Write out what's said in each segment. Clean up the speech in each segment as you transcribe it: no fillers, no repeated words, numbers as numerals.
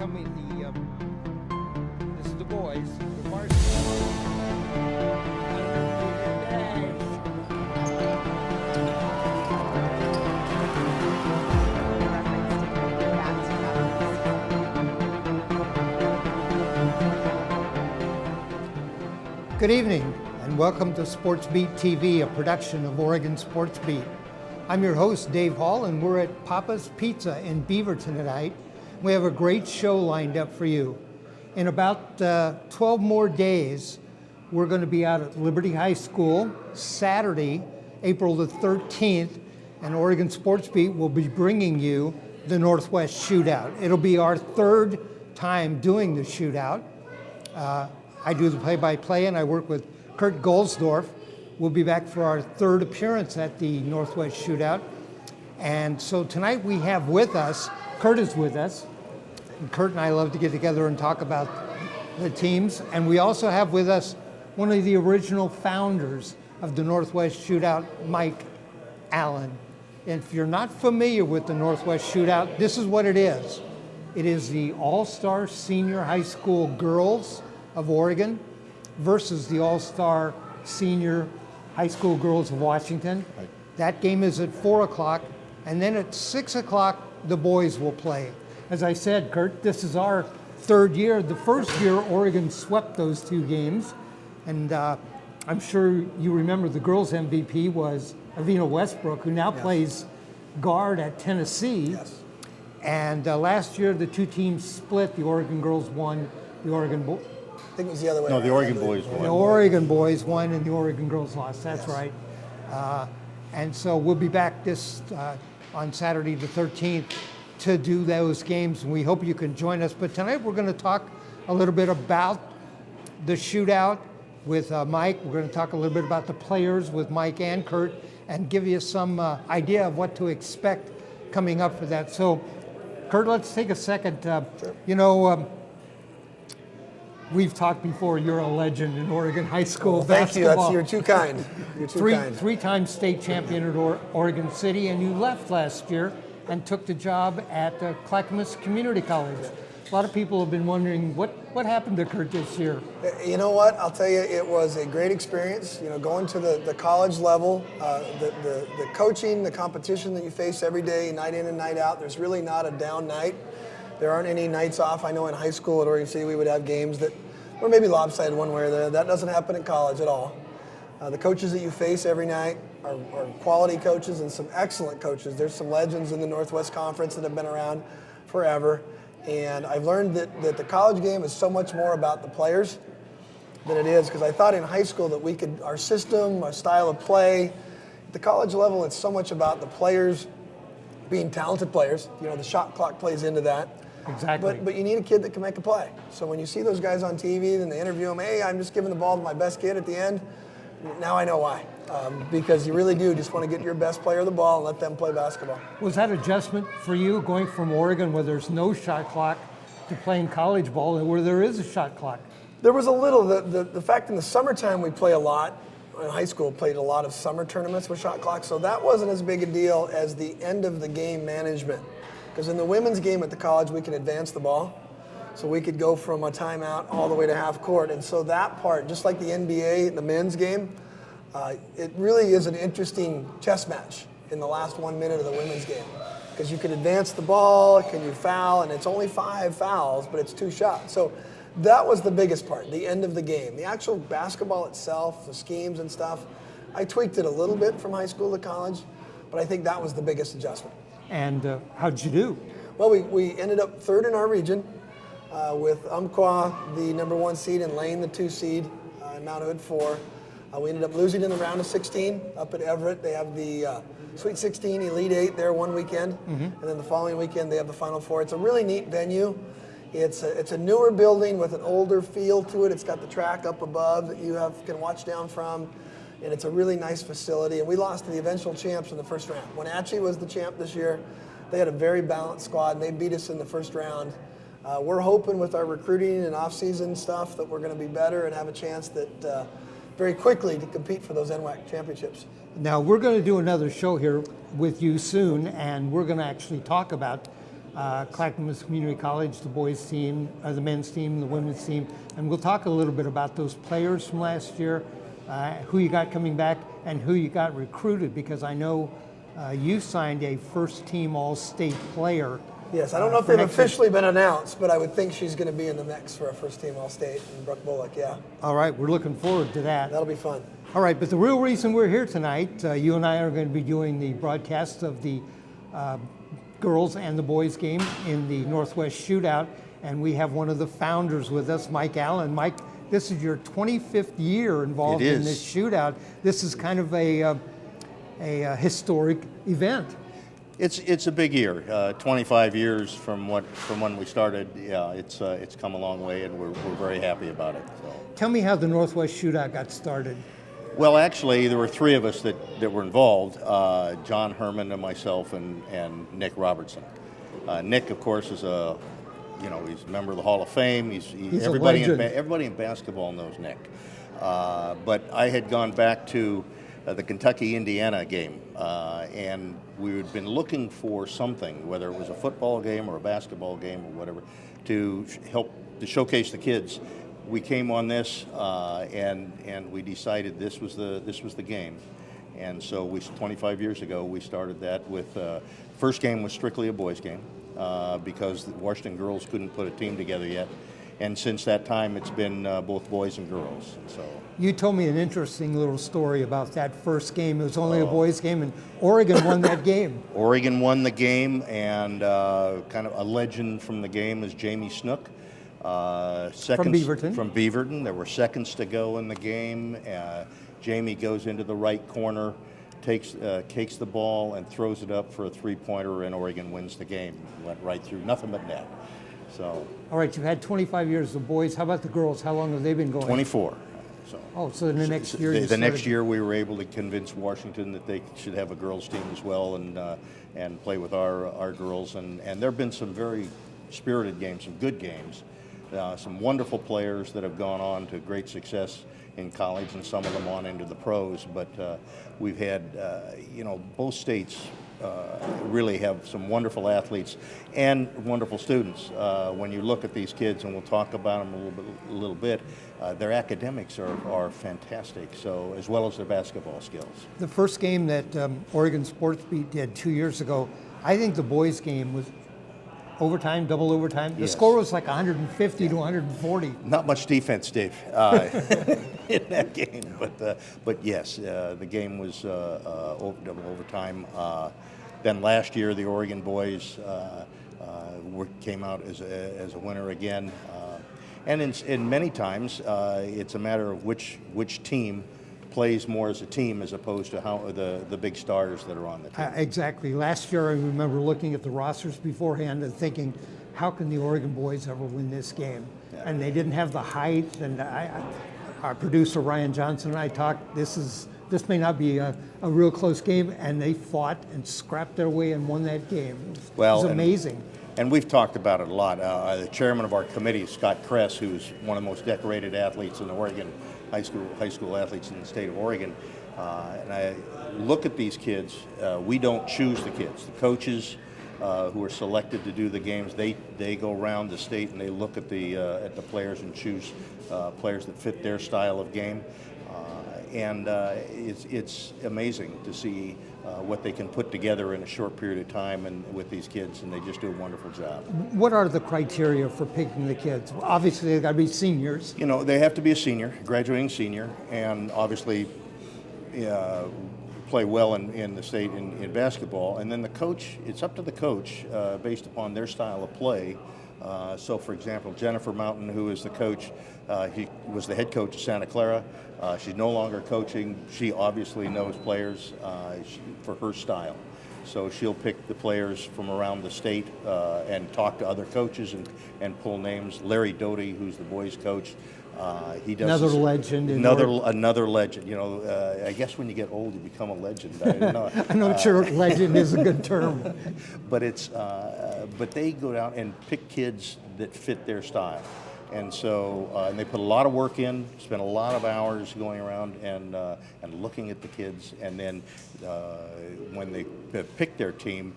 coming. This is the boys. The varsity. Good evening, and welcome to SportsBeat TV, a production of Oregon SportsBeat. I'm your host, Dave Hall, and we're at Papa's Pizza in Beaverton tonight. We have a great show lined up for you. In about 12 more days, we're going to be out at Liberty High School Saturday, April the 13th, and Oregon SportsBeat will be bringing you the Northwest Shootout. It'll be our third time doing the Shootout. I do the play-by-play, and I work with Kurt Guelsdorf. We'll be back for our third appearance at the Northwest Shootout. And so tonight we have with us, Kurt is with us. And Kurt and I love to get together and talk about the teams. And we also have with us one of the original founders of the Northwest Shootout, Mike Allen. And if you're not familiar with the Northwest Shootout, this is what it is. It is the All-Star Senior High School Girls of Oregon versus the All-Star Senior High School Girls of Washington. Right. That game is at 4 o'clock, and then at 6 o'clock, the boys will play. As I said, Kurt, this is our third year. The first year, Oregon swept those two games, and I'm sure you remember the girls' MVP was Avina Westbrook, who now plays guard at Tennessee. Yes. And last year, the two teams split. The Oregon girls won. The Oregon I think it was the other way around. No, the Oregon boys won. The Oregon boys won and the Oregon girls lost. That's right. And so we'll be back this on Saturday the 13th to do those games. And we hope you can join us. But tonight we're going to talk a little bit about the shootout with Mike. We're going to talk a little bit about the players with Mike and Kurt and give you some idea of what to expect coming up for that. So, Kurt, let's take a second. Sure. You know, we've talked before. You're a legend in Oregon high school basketball. Thank you. You're too kind. You're too kind. Three-time state champion at Oregon City, and you left last year and took the job at Clackamas Community College. A lot of people have been wondering what happened to Kurt this year. You know what? I'll tell you, it was a great experience. You know, going to the college level, the coaching, the competition that you face every day, night in and night out. There's really not a down night. There aren't any nights off. I know in high school at Oregon City we would have games that were maybe lopsided one way or the other. That doesn't happen in college at all. The coaches that you face every night are quality coaches and some excellent coaches. There's some legends in the Northwest Conference that have been around forever. And I've learned that the college game is so much more about the players than it is, because I thought in high school that we could, our system, our style of play, at the college level it's so much about the players being talented players. You know, the shot clock plays into that. Exactly. But you need a kid that can make a play. So when you see those guys on TV and they interview them, hey, I'm just giving the ball to my best kid at the end, now I know why. Because you really do just want to get your best player the ball and let them play basketball. Was that adjustment for you going from Oregon where there's no shot clock to playing college ball where there is a shot clock? There was a little. The fact in the summertime we play a lot. In high school, played a lot of summer tournaments with shot clocks, so that wasn't as big a deal as the end of the game management. Because in the women's game at the college, we can advance the ball. So we could go from a timeout all the way to half court. And so that part, just like the NBA, the men's game, it really is an interesting chess match in the last 1 minute of the women's game. Because you can advance the ball, can you foul, and it's only 5 fouls, but it's 2 shots. So that was the biggest part, the end of the game. The actual basketball itself, the schemes and stuff, I tweaked it a little bit from high school to college, but I think that was the biggest adjustment. And how'd you do? Well, we ended up third in our region with Umpqua, the number 1 seed, and Lane, the 2 seed, and Mount Hood 4. We ended up losing in the round of 16 up at Everett. They have the Sweet 16, Elite 8 there one weekend, and then the following weekend they have the Final Four. It's a really neat venue. It's a newer building with an older feel to it. It's got the track up above that you can watch down from. And it's a really nice facility. And we lost to the eventual champs in the first round. Wenatchee was the champ this year. They had a very balanced squad, and they beat us in the first round. We're hoping with our recruiting and off-season stuff that we're going to be better and have a chance that very quickly to compete for those NWAC championships. Now, we're going to do another show here with you soon, and we're going to actually talk about Clackamas Community College, the boys team, the men's team, the women's team, and we'll talk a little bit about those players from last year, who you got coming back, and who you got recruited, because I know you signed a first-team All-State player. Yes, I don't know if they've officially been announced, but I would think she's going to be in the mix for a first-team All-State, and Brooke Bullock, yeah. All right, we're looking forward to that. That'll be fun. All right, but the real reason we're here tonight, you and I are going to be doing the broadcast of the girls and the boys game in the Northwest Shootout, and we have one of the founders with us, Mike Allen. Mike, this is your 25th year involved in this shootout. This is kind of a historic event. It's a big year. 25 years from when we started. Yeah, it's come a long way, and we're very happy about it. So. Tell me how the Northwest Shootout got started. Well, actually, there were three of us that were involved: John Herman and myself, and Nick Robertson. Nick, of course, is he's a member of the Hall of Fame. He's everybody in basketball knows Nick. But I had gone back to the Kentucky-Indiana game, and we had been looking for something, whether it was a football game or a basketball game or whatever, to help to showcase the kids. We came on this, and we decided this was the game, and so 25 years ago we started that with first game was strictly a boys game because the Washington girls couldn't put a team together yet. And since that time, it's been both boys and girls. So you told me an interesting little story about that first game. It was only a boys' game, and Oregon won that game. Oregon won the game, and kind of a legend from the game is Jamie Snook. From Beaverton. From Beaverton. There were seconds to go in the game. Jamie goes into the right corner, takes the ball, and throws it up for a three-pointer, and Oregon wins the game. Went right through, nothing but net. So. All right, you've had 25 years of boys. How about the girls? How long have they been going? 24. So in the next year? The next year we were able to convince Washington that they should have a girls team as well and play with our girls. And there have been some very spirited games, some good games, some wonderful players that have gone on to great success in college, and some of them on into the pros. But we've had, both states really have some wonderful athletes and wonderful students. When you look at these kids, and we'll talk about them a little bit, their academics are fantastic, so as well as their basketball skills. The first game that Oregon SportsBeat did 2 years ago, I think the boys' game was overtime, double overtime. The score was like 150 to 140. Not much defense, Dave, in that game, but yes, the game was double overtime. Then last year, the Oregon boys came out as a winner again, and in many times it's a matter of which team plays more as a team as opposed to how the big stars that are on the team. Exactly. Last year, I remember looking at the rosters beforehand and thinking, how can the Oregon boys ever win this game? Yeah. And they didn't have the height. And our producer Ryan Johnson and I talked. This may not be a real close game, and they fought and scrapped their way and won that game. It was amazing. And we've talked about it a lot. The chairman of our committee, Scott Kress, who's one of the most decorated athletes in the Oregon high school athletes in the state of Oregon, and I look at these kids. We don't choose the kids. The coaches who are selected to do the games, they go around the state and they look at the players and choose players that fit their style of game. And it's amazing to see what they can put together in a short period of time and with these kids, and they just do a wonderful job. What are the criteria for picking the kids? Obviously, they've got to be seniors. They have to be a senior, graduating senior, and obviously play well in the state in basketball. And then the coach, it's up to the coach based upon their style of play. So, for example, Jennifer Mountain, who is the coach, he was the head coach of Santa Clara. She's no longer coaching. She obviously knows players for her style. So she'll pick the players from around the state and talk to other coaches and pull names. Larry Doty, who's the boys' coach, he does another legend. Another legend. I guess when you get old, you become a legend. I'm not sure legend is a good term. But but they go down and pick kids that fit their style. And so, and they put a lot of work in, spent a lot of hours going around and looking at the kids. And then when they pick their team,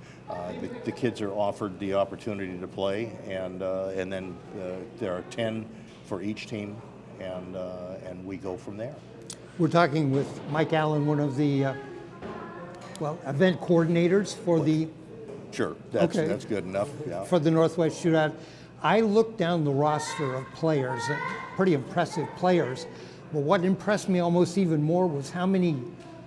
the kids are offered the opportunity to play. And then there are 10 for each team, and we go from there. We're talking with Mike Allen, one of the event coordinators for the Sure, that's good enough. Yeah. for the Northwest Shootout. I looked down the roster of players, pretty impressive players. But what impressed me almost even more was how many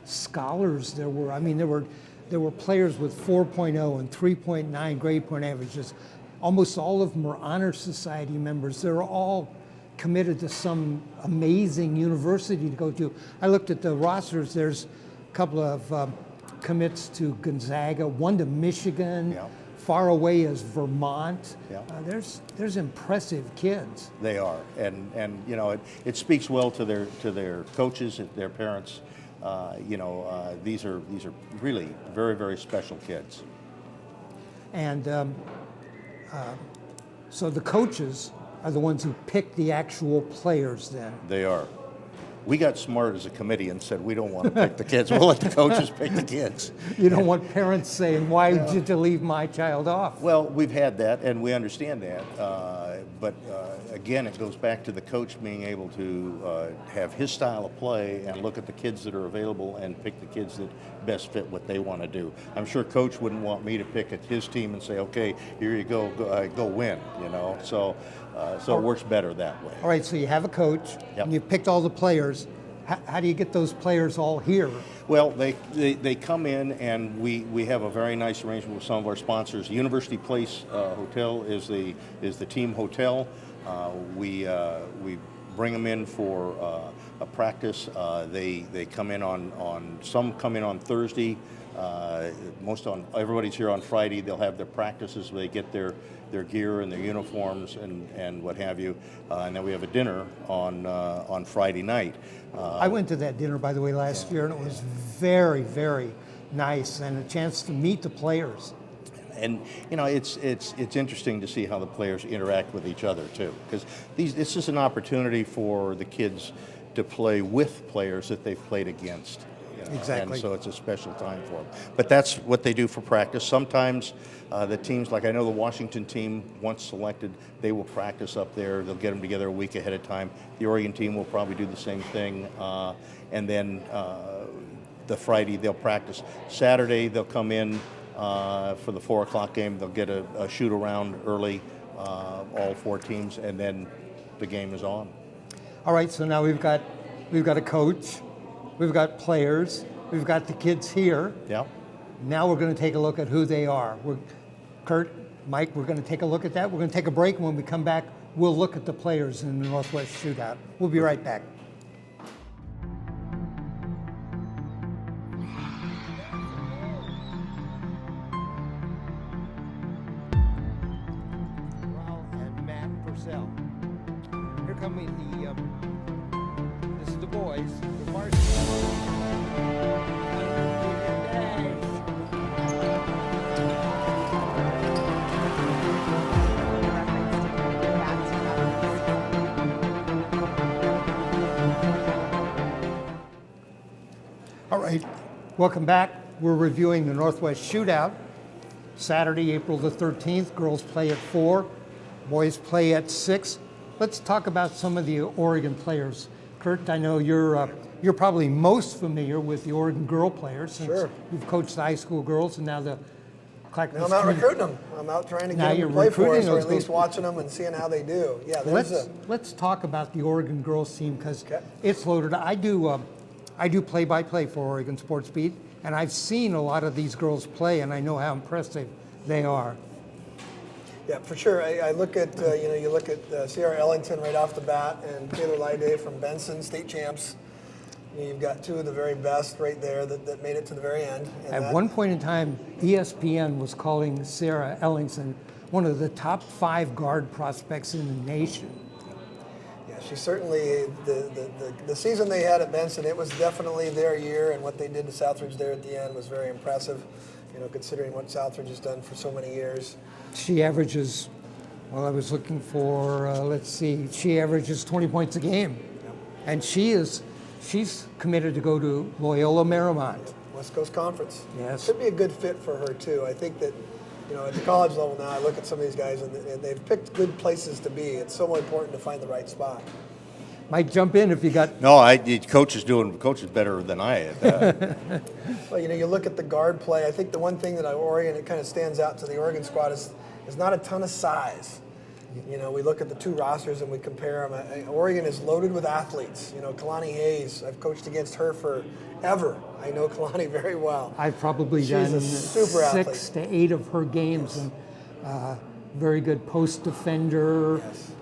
scholars there were. I mean, there were players with 4.0 and 3.9 grade point averages. Almost all of them are honor society members. They're all committed to some amazing university to go to. I looked at the rosters. There's a couple of commits to Gonzaga, one to Michigan. Yeah. Far away as Vermont. Yeah. There's impressive kids. They are, and you know, it speaks well to their coaches, their parents. These are really very, very special kids. And so the coaches are the ones who pick the actual players then. They are. We got smart as a committee and said we don't want to pick the kids. We'll let the coaches pick the kids. You don't want parents saying, why did you leave my child off? Well, we've had that, and we understand that. But again, it goes back to the coach being able to have his style of play and look at the kids that are available and pick the kids that best fit what they want to do. I'm sure Coach wouldn't want me to pick at his team and say, okay, here you go win, you know. So it works better that way. All right, so you have a coach, Yep. and you picked all the players. How do you get those players all here? Well, they come in, and we have a very nice arrangement with some of our sponsors. University Place Hotel is the team hotel. We bring them in for a practice. They come in on some come in on Thursday. Everybody's here on Friday. They'll have their practices where they get their gear and their uniforms and what have you. And then we have a dinner on Friday night. I went to that dinner, by the way, last year, and it was very, very nice, and a chance to meet the players. And you know, it's interesting to see how the players interact with each other too, because this is an opportunity for the kids to play with players that they've played against. You know, Exactly. And so it's a special time for them. But that's what they do for practice. Sometimes the teams, like I know the Washington team, once selected, they will practice up there. They'll get them together a week ahead of time. The Oregon team will probably do the same thing. And then the Friday they'll practice. Saturday they'll come in for the 4 o'clock game. They'll get a shoot around early, all 4 teams, and then the game is on. All right, so now we've got a coach, we've got players, we've got the kids here. Yeah. Now we're going to take a look at who they are. Kurt, Mike, we're going to take a look at that. We're going to take a break. When we come back, we'll look at the players in the Northwest Shootout. We'll be right back. And Matt Purcell. Here come this is the boys, the varsity. All right, welcome back. We're reviewing the Northwest Shootout. Saturday, April the 13th. Girls play at 4, boys play at 6. Let's talk about some of the Oregon players. Kurt, I know you're probably most familiar with the Oregon girl players since Sure. you've coached the high school girls and now the Clackamas. I'm out recruiting them. I'm out trying to Now get them you're to play for recruiting us, or those at least girls. watching them and seeing how they do. Yeah, Let's talk about the Oregon girls team because Okay. it's loaded. I do play-by-play for Oregon SportsBeat, and I've seen a lot of these girls play, and I know how impressive they are. Yeah, for sure. I look at, you look at Ciera Ellington right off the bat and Tayler Lyday from Benson, state champs. You've got 2 of the very best right there that made it to the very end. And At one point in time, ESPN was calling Ciera Ellington one of the top 5 guard prospects in the nation. Yeah, she certainly, the season they had at Benson, it was definitely their year, and what they did to Southridge there at the end was very impressive, considering what Southridge has done for so many years. She averages, Well, I was looking for, let's see, she averages 20 points a game. And she's committed to go to Loyola Marymount. West Coast Conference. Yes. Should be a good fit for her, too. I think that, at the college level now, I look at some of these guys, and they've picked good places to be. It's so important to find the right spot. Might jump in if you got... No, coach is better than I at that. Well, you look at the guard play. I think the one thing that Oregon, it kind of stands out to the Oregon squad is not a ton of size. We look at the two rosters and we compare them. Oregon is loaded with athletes. Kalani Hayes, I've coached against her forever. I know Kalani very well. I've probably She's done a super 6 to 8 of her games. Yes. And very good post defender. Yes.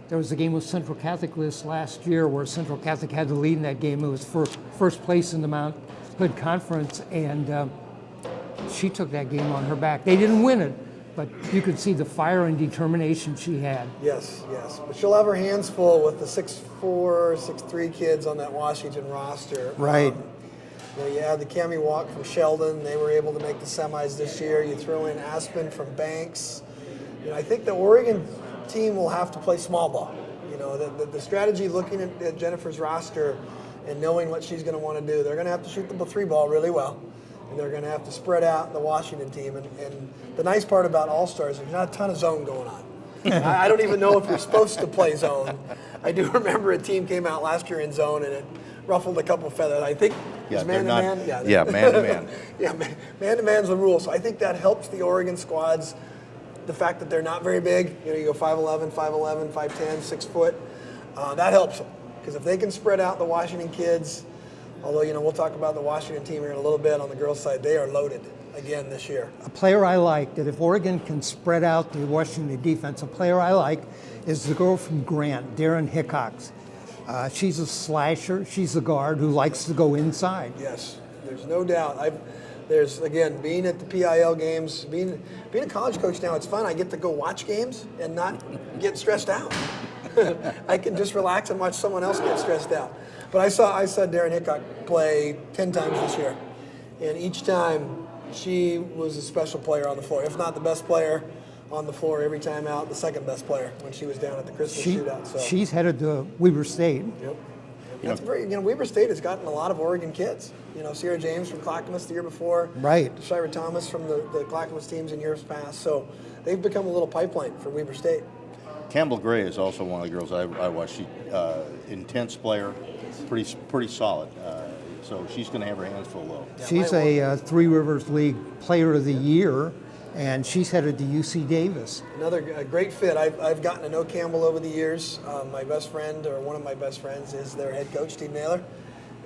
There was a game with Central Catholic this last year where Central Catholic had the lead in that game. It was for first place in the Mount Hood Conference, and she took that game on her back. They didn't win it, but you could see the fire and determination she had. Yes. But she'll have her hands full with the 6'4", 6'3" kids on that Washington roster. Right. You had the Cammie Walk from Sheldon. They were able to make the semis this year. You throw in Aspen from Banks. I think the Oregon team will have to play small ball. The strategy, looking at Jennifer's roster and knowing what she's going to want to do, they're going to have to shoot the 3 ball really well, and they're going to have to spread out the Washington team. And the nice part about All-Stars is there's not a ton of zone going on. I don't even know if you're supposed to play zone. I do remember a team came out last year in zone, and it ruffled a couple feathers. I think it's man-to-man. Yeah, man-to-man. Yeah, man-to-man's the rule. So I think that helps the Oregon squads. The fact that they're not very big, you go 5'11", 5'11", 5'10", 6 foot, that helps them. Because if they can spread out the Washington kids, although, we'll talk about the Washington team here in a little bit on the girls' side, they are loaded again this year. A player I like, that if Oregon can spread out the Washington defense, a player I like is the girl from Grant, Daryn Hickok. She's a slasher. She's a guard who likes to go inside. Yes, there's no doubt. There's, again, being at the PIL games, being a college coach now, it's fun. I get to go watch games and not get stressed out. I can just relax and watch someone else get stressed out. But I saw Daryn Hickok play 10 times this year. And each time, she was a special player on the floor. If not the best player on the floor every time out, the second best player when she was down at the Christmas Shootout. So. She's headed to Weber State. Yep. That's Weber State has gotten a lot of Oregon kids. Ciera James from Clackamas the year before. Right. Shira Thomas from the Clackamas teams in years past. So they've become a little pipeline for Weber State. Campbell Gray is also one of the girls I watch. She intense player, pretty solid. So she's going to have her hands full though. Yeah, she's a Three Rivers League Player of the Year, and she's headed to UC Davis. Another great fit. I've gotten to know Campbell over the years. My best friend, or one of my best friends, is their head coach, Steve Naylor.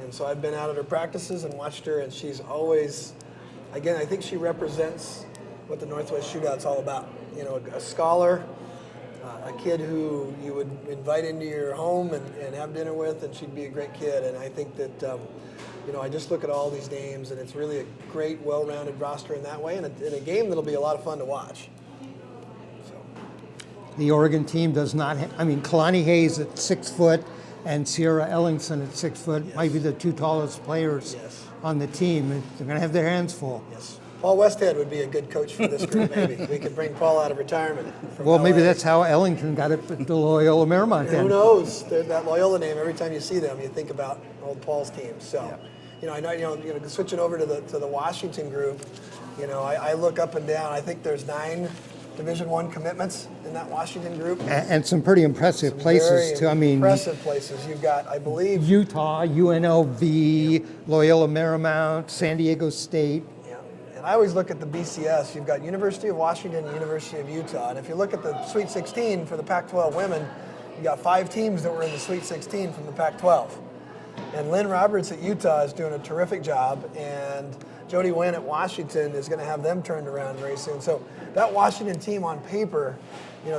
And so I've been out at her practices and watched her, and she's always, again, I think she represents what the Northwest Shootout's all about. A scholar, a kid who you would invite into your home and have dinner with, and she'd be a great kid. And I think that, I just look at all these names, and it's really a great, well-rounded roster in that way, and a game that'll be a lot of fun to watch. So. The Oregon team does not Kalani Hayes at 6 foot and Ciera Ellington at 6 foot, yes, might be the two tallest players, yes, on the team. They're going to have their hands full. Yes. Paul Westhead would be a good coach for this group, maybe. We could bring Paul out of retirement. Well, LA. Maybe that's how Ellington got it to Loyola Marymount. Who knows? That Loyola name, every time you see them, you think about old Paul's team. So, yeah. I know, switching over to the Washington group, I look up and down. I think there's 9 Division I commitments in that Washington group. And some pretty impressive places, too. Impressive places. You've got, I believe, Utah, UNLV, Loyola Marymount, San Diego State. Yeah. And I always look at the BCS. You've got University of Washington and University of Utah. And if you look at the Sweet 16 for the Pac-12 women, you got 5 teams that were in the Sweet 16 from the Pac-12. And Lynn Roberts at Utah is doing a terrific job, and Jody Wynn at Washington is going to have them turned around very soon. So that Washington team on paper,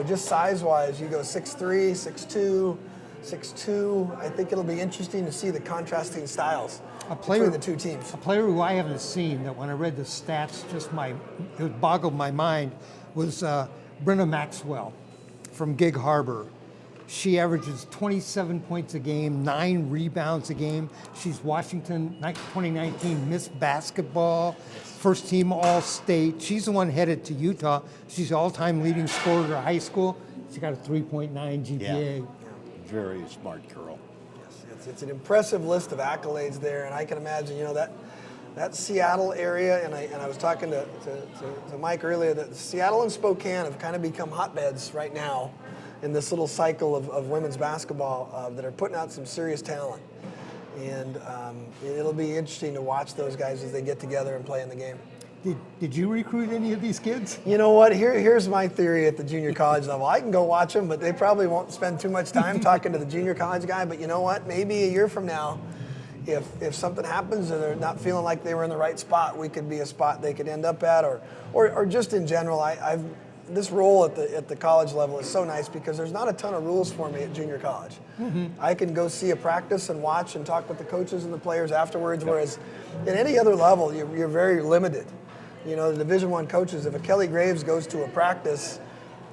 just size-wise, you go 6'3", 6'2", 6'2". I think it'll be interesting to see the contrasting styles between the two teams. A player who I haven't seen, that when I read the stats, it boggled my mind, was Brenna Maxwell from Gig Harbor. She averages 27 points a game, 9 rebounds a game. She's Washington 2019 Miss Basketball, first team All-State. She's the one headed to Utah. She's the all-time leading scorer at high school. She got a 3.9 GPA. Yeah. Very smart girl. Yes, it's an impressive list of accolades there, and I can imagine, that Seattle area, and I was talking to Mike earlier, that Seattle and Spokane have kind of become hotbeds right now in this little cycle of women's basketball that are putting out some serious talent. And it'll be interesting to watch those guys as they get together and play in the game. Did you recruit any of these kids? You know what? Here's my theory at the junior college level. I can go watch them, but they probably won't spend too much time talking to the junior college guy. But you know what? Maybe a year from now, if something happens and they're not feeling like they were in the right spot, we could be a spot they could end up at, or just in general. This role at the college level is so nice because there's not a ton of rules for me at junior college. Mm-hmm. I can go see a practice and watch and talk with the coaches and the players afterwards, whereas at any other level, you're very limited. The Division I coaches, if a Kelly Graves goes to a practice,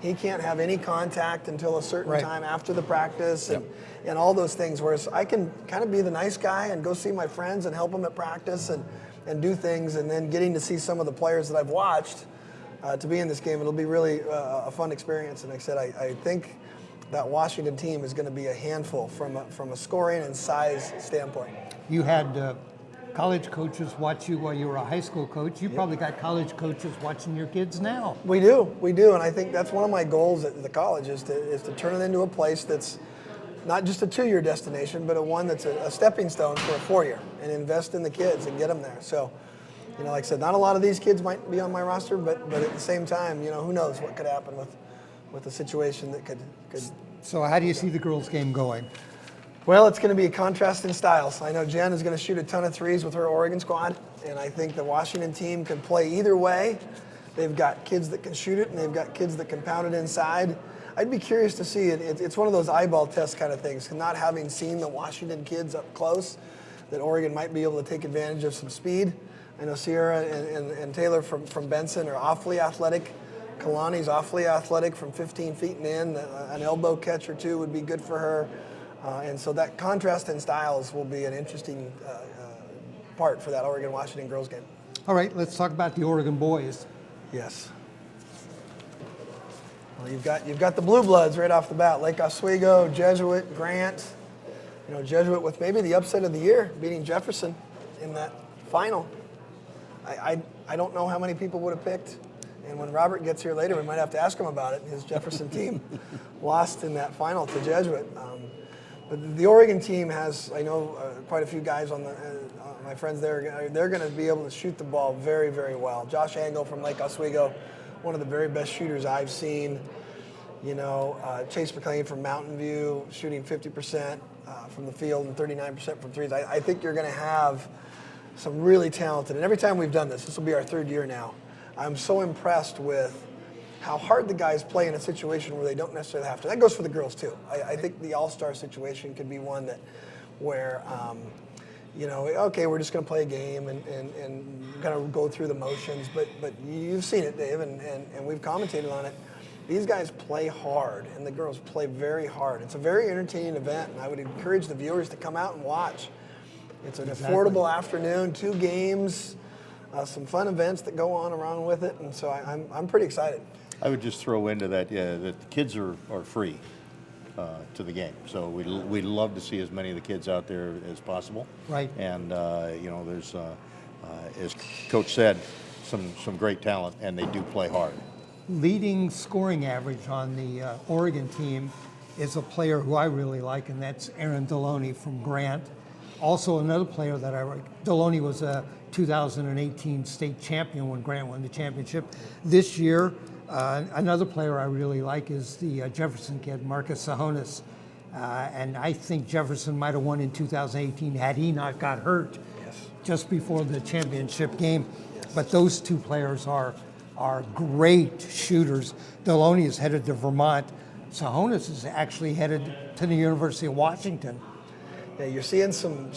he can't have any contact until a certain time after the practice and all those things, whereas I can kind of be the nice guy and go see my friends and help them at practice and do things, and then getting to see some of the players that I've watched to be in this game. It'll be really a fun experience, and like I said, I think that Washington team is going to be a handful from a scoring and size standpoint. You had college coaches watch you while you were a high school coach. You probably got college coaches watching your kids now. We do, and I think that's one of my goals at the college is to turn it into a place that's not just a 2-year destination, but one that's a stepping stone for a 4-year, and invest in the kids and get them there. So, like I said, not a lot of these kids might be on my roster, but at the same time, who knows what could happen with a situation that could. So how do you see the girls' game going? Well, it's going to be a contrast in styles. I know Jen is going to shoot a ton of threes with her Oregon squad, and I think the Washington team can play either way. They've got kids that can shoot it, and they've got kids that can pound it inside. I'd be curious to see it. It's one of those eyeball test kind of things. Not having seen the Washington kids up close, that Oregon might be able to take advantage of some speed. I know Ciera and Tayler from Benson are awfully athletic. Kalani's awfully athletic from 15 feet and in. An elbow catch or two would be good for her. And so that contrast in styles will be an interesting part for that Oregon-Washington girls game. All right, let's talk about the Oregon boys. Yes. Well, you've got the blue bloods right off the bat. Lake Oswego, Jesuit, Grant. Jesuit with maybe the upset of the year, beating Jefferson in that final. I don't know how many people would have picked. And when Robert gets here later, we might have to ask him about it. His Jefferson team lost in that final to Jesuit. But the Oregon team has, I know, quite a few guys on my friends there. They're going to be able to shoot the ball very, very well. Josh Angle from Lake Oswego, one of the very best shooters I've seen. Chase McClain from Mountain View, shooting 50% from the field and 39% from threes. I think you're going to have some really talented. And every time we've done this will be our 3rd year now. I'm so impressed with how hard the guys play in a situation where they don't necessarily have to. That goes for the girls too. I think the all-star situation could be one where, okay, we're just going to play a game and kind of go through the motions. But you've seen it, Dave, and we've commentated on it. These guys play hard, and the girls play very hard. It's a very entertaining event, and I would encourage the viewers to come out and watch. It's an affordable afternoon, 2 games, some fun events that go on around with it, and so I'm pretty excited. I would just throw into that, that the kids are free to the game. So we'd love to see as many of the kids out there as possible. Right. And, there's, as Coach said, some great talent, and they do play hard. Leading scoring average on the Oregon team is a player who I really like, and that's Aaron Deloney from Grant. Also, another player that I like, Deloney was a 2018 state champion when Grant won the championship. This year, another player I really like is the Jefferson kid, Marcus Sahonis. And I think Jefferson might have won in 2018 had he not got hurt just before the championship game. But those 2 players are great shooters. Deloney is headed to Vermont. Sahonis is actually headed to the University of Washington. Yeah, you're seeing some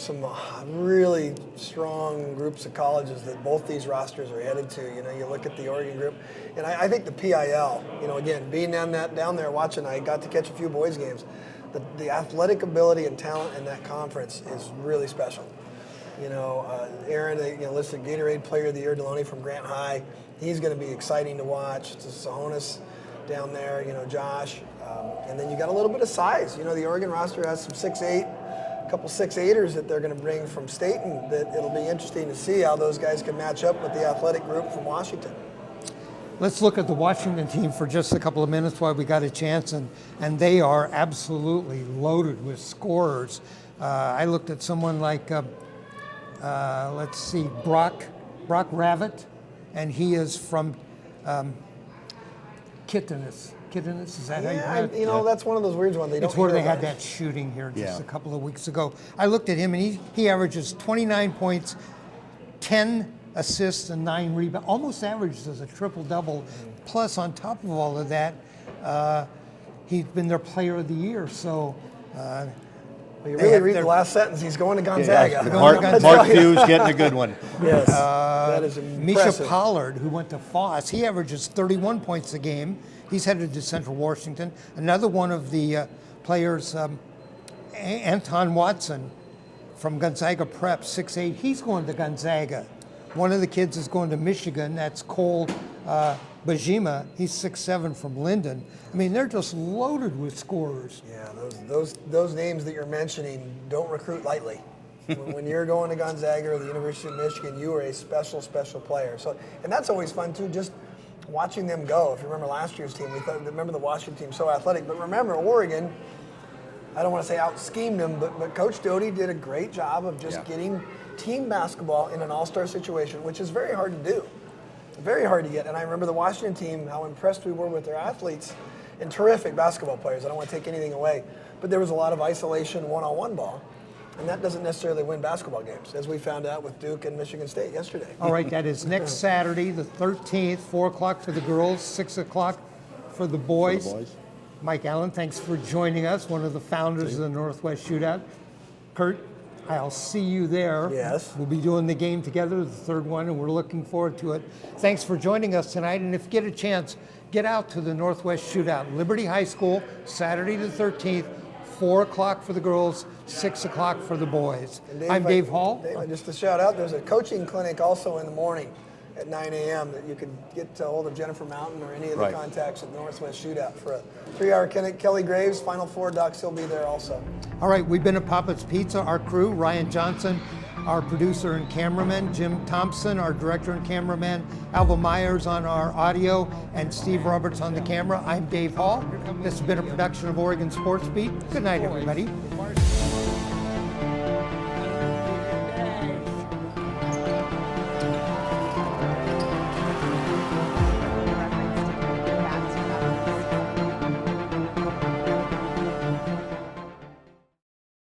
really strong groups of colleges that both these rosters are headed to. You know, you look at the Oregon group, and I think the PIL, you know, again, being down there watching, I got to catch a few boys games. The athletic ability and talent in that conference is really special. You know, Aaron, listed Gatorade Player of the Year, Deloney from Grant High. He's going to be exciting to watch. Sahonis down there, you know, Josh. And then you got a little bit of size. You know, the Oregon roster has some 6'8", a couple 6'8"ers that they're going to bring from Staten that it'll be interesting to see how those guys can match up with the athletic group from Washington. Let's look at the Washington team for just a couple of minutes while we got a chance, and they are absolutely loaded with scorers. I looked at someone like, let's see, Brock Ravett, and he is from Kittinis. Kittinis, is that how you pronounce it? You know, that's one of those weird ones. It's where they had that shooting here just a couple of weeks ago. I looked at him, and he averages 29 points, 10 assists, and 9 rebounds. Almost averages as a triple-double. Plus, on top of all of that, he's been their player of the year. So, well, you really read the last sentence. He's going to Gonzaga. Yeah. Mark Hughes getting a good one. Yes, that is impressive. Misha Pollard, who went to Foss, he averages 31 points a game. He's headed to Central Washington. Another one of the players, Anton Watson from Gonzaga Prep, 6'8", he's going to Gonzaga. One of the kids is going to Michigan. That's Cole Bajima. He's 6'7" from Linden. I mean, they're just loaded with scorers. Yeah, those names that you're mentioning don't recruit lightly. When you're going to Gonzaga or the University of Michigan, you are a special player. So, and that's always fun too. Just watching them go. If you remember last year's team, remember the Washington team, so athletic. But remember, Oregon, I don't want to say out-schemed them, but Coach Doty did a great job of just getting team basketball in an all-star situation, which is very hard to do. Very hard to get. And I remember the Washington team, how impressed we were with their athletes and terrific basketball players. I don't want to take anything away. But there was a lot of isolation one-on-one ball. And that doesn't necessarily win basketball games, as we found out with Duke and Michigan State yesterday. All right, that is next Saturday, the 13th, 4 o'clock for the girls, 6 o'clock for the boys. Mike Allen, thanks for joining us, one of the founders of the Northwest Shootout. Kurt, I'll see you there. Yes. We'll be doing the game together, the third one, and we're looking forward to it. Thanks for joining us tonight, and if you get a chance, get out to the Northwest Shootout. Liberty High School, Saturday the 13th, 4 o'clock for the girls, 6 o'clock for the boys. I'm Dave Hall. Dave, just to shout out, there's a coaching clinic also in the morning at 9 a.m. that you could get a hold of Jennifer Mountain or any of the contacts at the Northwest Shootout for a 3-hour clinic. Kelly Graves, Final Four Ducks, he'll be there also. All right, we've been at Papa's Pizza. Our crew, Ryan Johnson, our producer and cameraman, Jim Thompson, our director and cameraman, Alva Myers on our audio, and Steve Roberts on the camera. I'm Dave Hall. This has been a production of Oregon SportsBeat. Good night, everybody.